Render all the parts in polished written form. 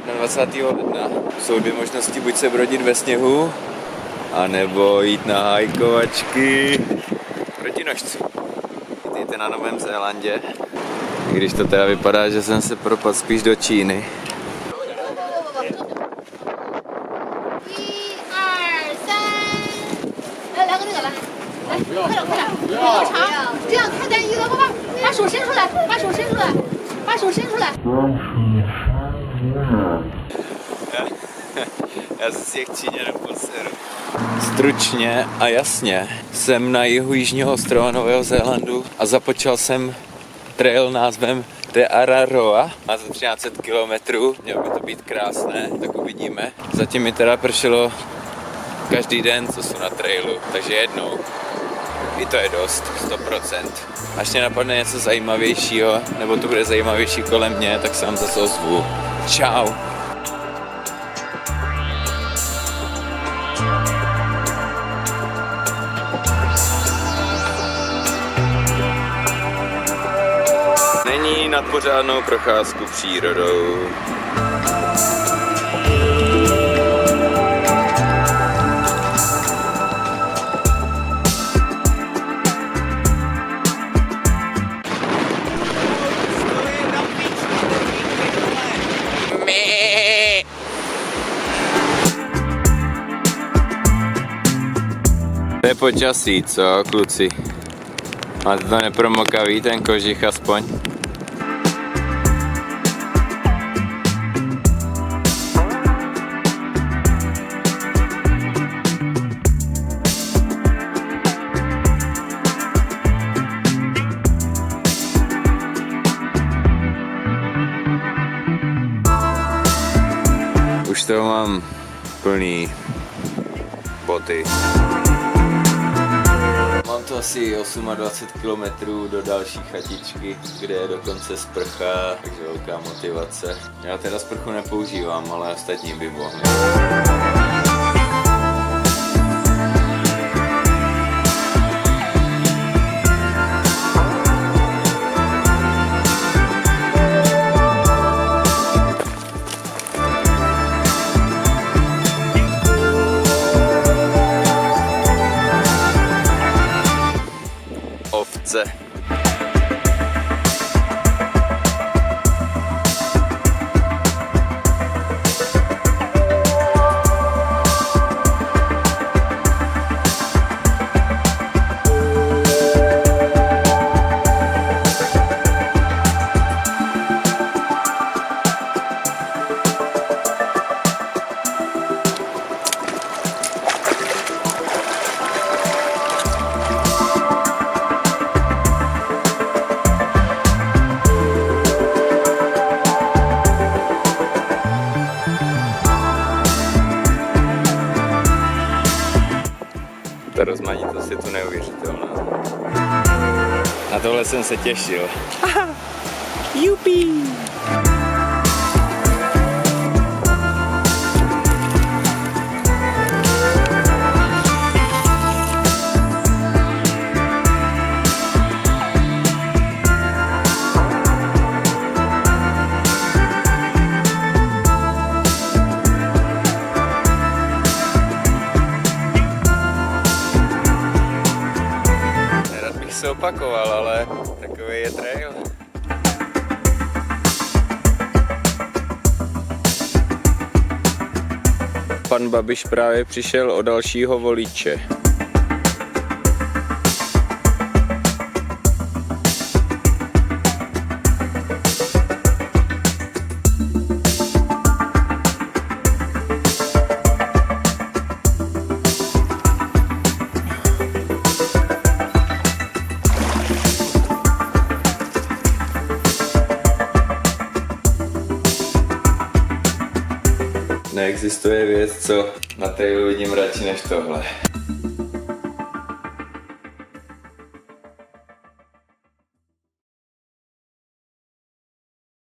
21. ledna. Jsou dvě možnosti, buď se brodit ve sněhu, anebo jít na hajkovačky proti nožcům. Vítejte na Novém Zélandě, i když to teda vypadá, že jsem se propadl spíš do Číny. Já se si jak Číňanům poseru. Stručně a jasně, jsem na jihu jižního ostrova Nového Zélandu a započal jsem trail názvem The Araroa. Má za 1300 km, mělo by to být krásné, tak uvidíme. Zatím mi teda pršelo každý den, co jsou na trailu, takže jednou. I to je dost, 100%. Až mě napadne něco zajímavějšího, nebo to bude zajímavější kolem mě, tak se vám zase ozvu. Čau! Není nad pořádnou procházku přírodou. To je počasí, co, kluci? Máte to nepromokavý, ten kožich aspoň? Už toho mám plný boty. Mám to asi 28 km do další chatičky, kde je dokonce sprcha, takže velká motivace. Já teda sprchu nepoužívám, ale ostatní by mohli. Ovce. Ta rozmanitost je tu neuvěřitelná. Na tohle jsem se těšil. Aha, jupi! Se opakoval, ale takový je trail. Pan Babiš právě přišel o dalšího voliče. Neexistuje věc, co na trailu vidím radši než tohle.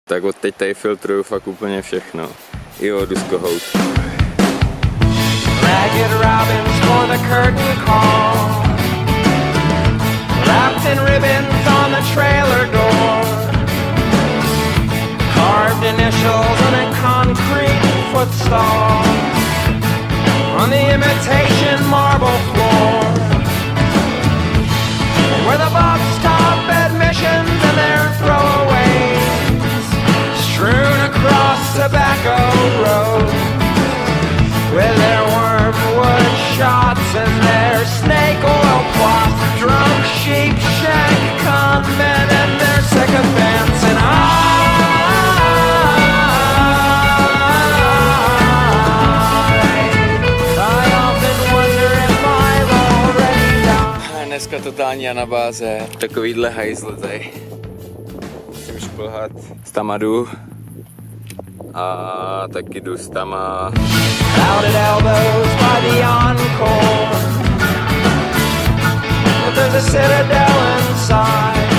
Tak od teď tady filtruju fakt úplně všechno. I vodu z kohoutu. Ragged robins for the curtain call. Wrapped in ribbons on the trailer door. Carved initials on a concrete stall on the imitation marble floor, where the box top admissions and their throwaways strewn across Tobacco Road, with their wormwood shots and their snake oil plots, drunk sheep shank conmen and their sycophants, and I often wonder if I've already died. Dneska totální anabáze, takovýhle hajzl tady. Musím šplhat z Tamadu a taky jdu z Tama. Out at elbows by the Encore, but there's a citadel inside,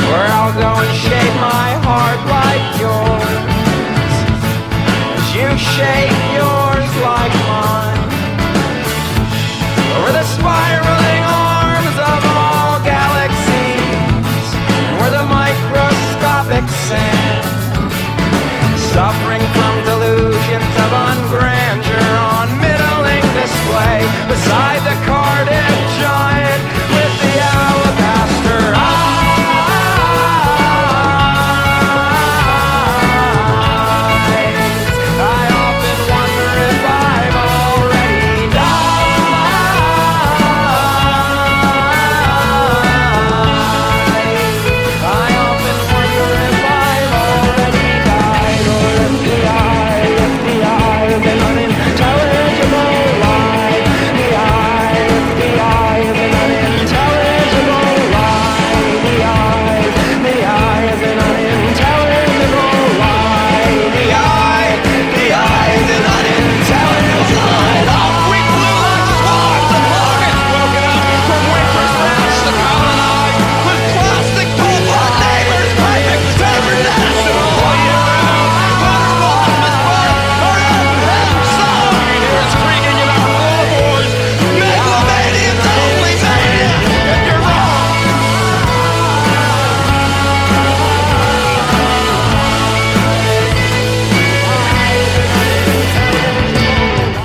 where I'll go and shake my heart like yours, as you shake yours like mine, over the spiraling arms of all galaxies, where the microscopic sand, suffering from delusions of ungrandeur, on middling display beside the Cardiff giant with the alabaster eyes. I often wonder if I've already died. I often wonder if I've already died, or if the eye of an unintelligible lie, the eye of an unintelligible lie, the eye of an unintelligible lie, the eye of an unintelligible lie. Off we flew like swans, the pockets broken up from winter's rash, the common eye with plastic pole-pot neighbors, perfect cybernetics all year round. Waterfall is bright, our own song, you hear it's creaking in our floorboards. Megalomania's only mania, if you're wrong.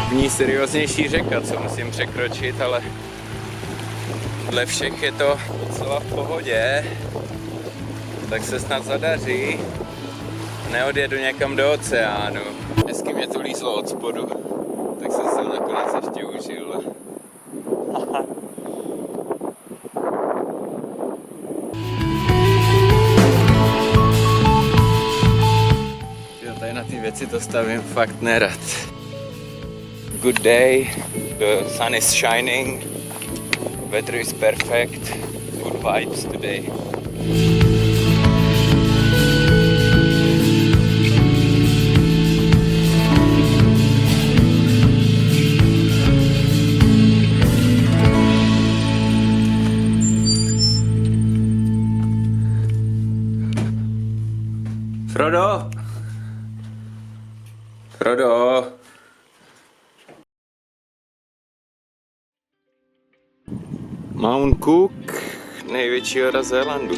V ní serióznější řeka, co musím překročit, ale dle všech je to docela v pohodě, tak se snad zadaří. Neodjedu někam do oceánu. Hezky mě to lízlo od spodu, tak jsem se nakonec ještě užil. Jo, tady na ty věci to stavím fakt nerad. Good day, the sun is shining, weather is perfect, good vibes today. Frodo! Frodo! Mount Cook, největší hora Zélandu.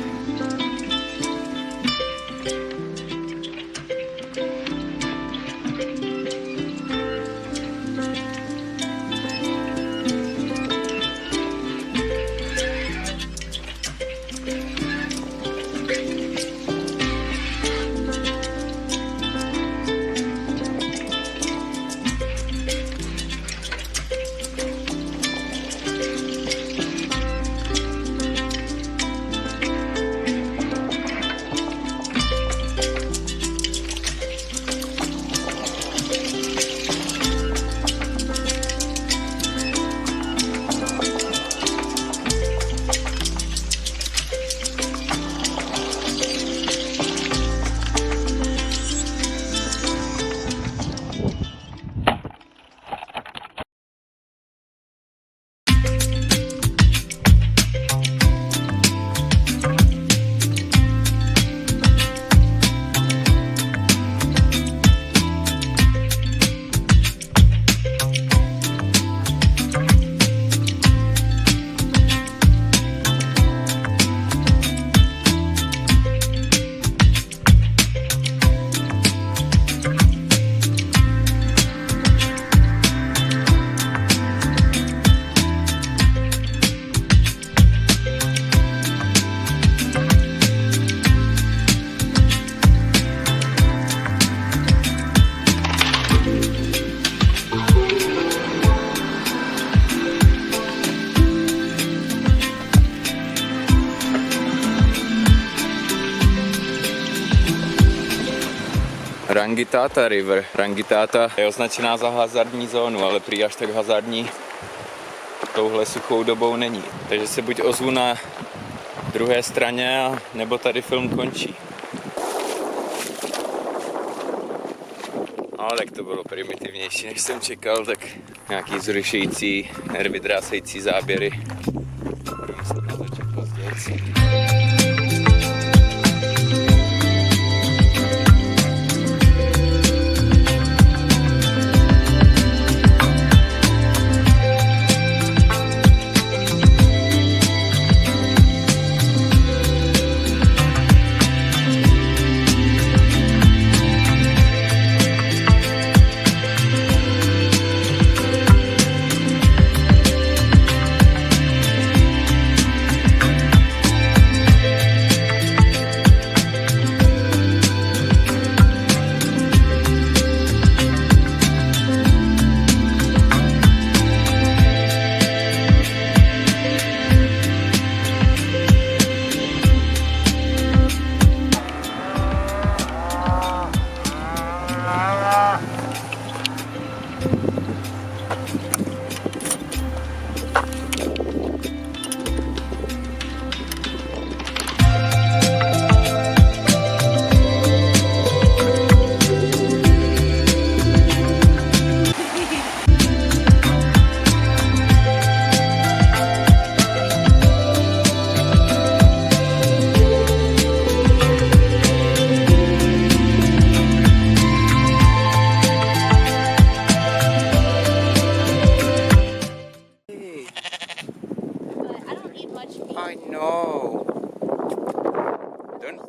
Rangitata River. Rangitata je označená za hazardní zónu, ale prý až tak hazardní touhle suchou dobou není. Takže se buď ozvu na druhé straně, nebo tady film končí. No, tak to bylo primitivnější, než jsem čekal, tak nějaký zrušující, nervy drásající záběry. Budeme se na to čekat později. I know. Don't.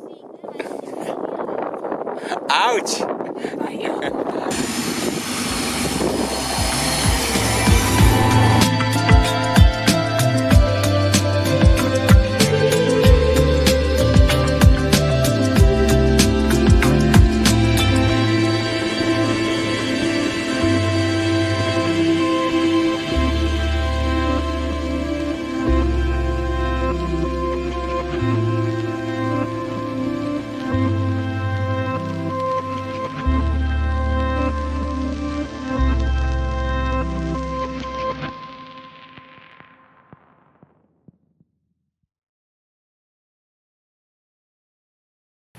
Ouch!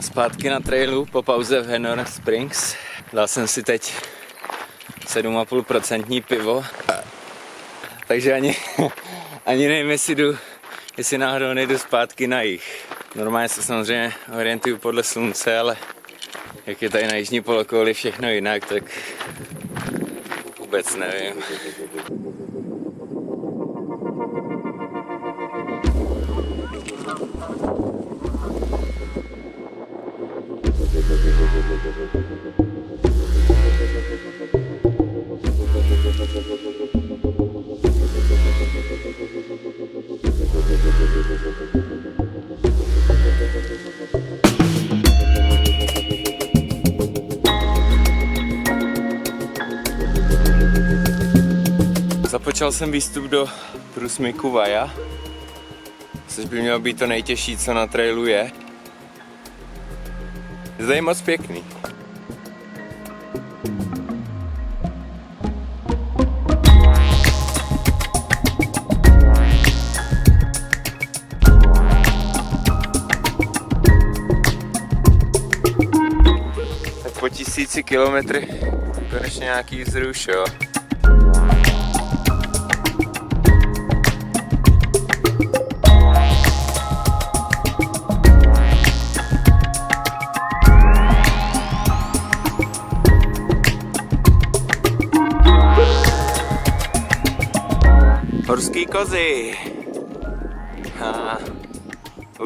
Zpátky na trailu po pauze v Henor Springs. Dal jsem si teď 7,5% pivo. Takže ani nevím, jestli náhodou nejdu zpátky na jih. Normálně se samozřejmě orientuju podle slunce, ale jak je tady na jižní polokouli všechno jinak, tak vůbec nevím. Započal jsem výstup do průsmyku Vaja, což by mělo být to nejtěžší, co na trailu je. Zde je moc pěkný. Tak po 1000 kilometry konečně nějaký vzruš, jo. Horský kozy.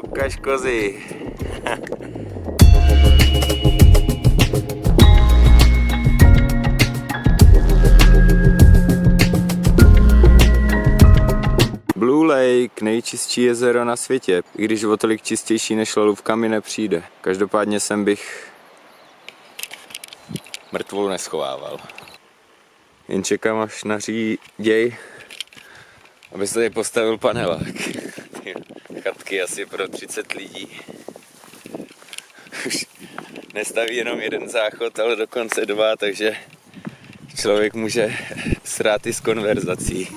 Ukaž kozy. Blue Lake, nejčistší jezero na světě, i když o tolik čistější než Lalůvka mi nepřijde. Každopádně sem bych mrtvolu neschovával. Jen čekám, až naříděj, aby se tady postavil panelák. Chatky asi pro 30 lidí. Už nestaví jenom jeden záchod, ale dokonce dva, takže člověk může srát i s konverzací.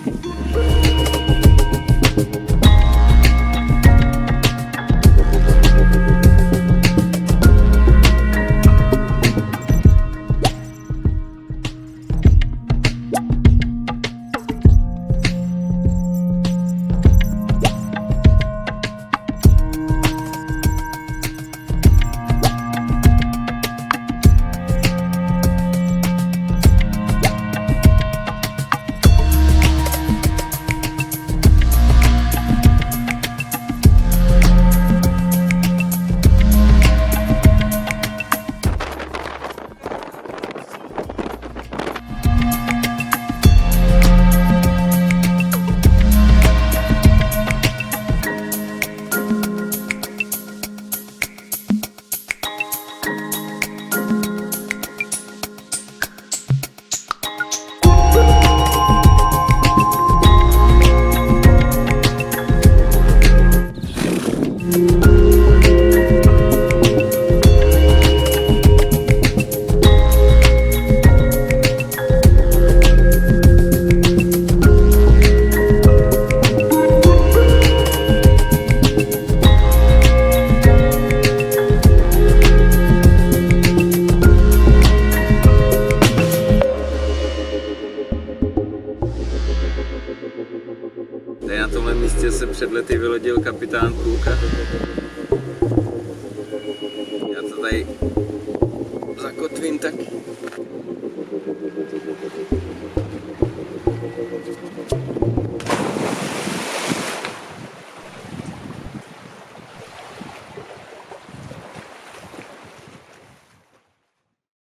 Tady na tomhle místě se před lety vylodil kapitán Kulka. Já to tady zakotvím taky.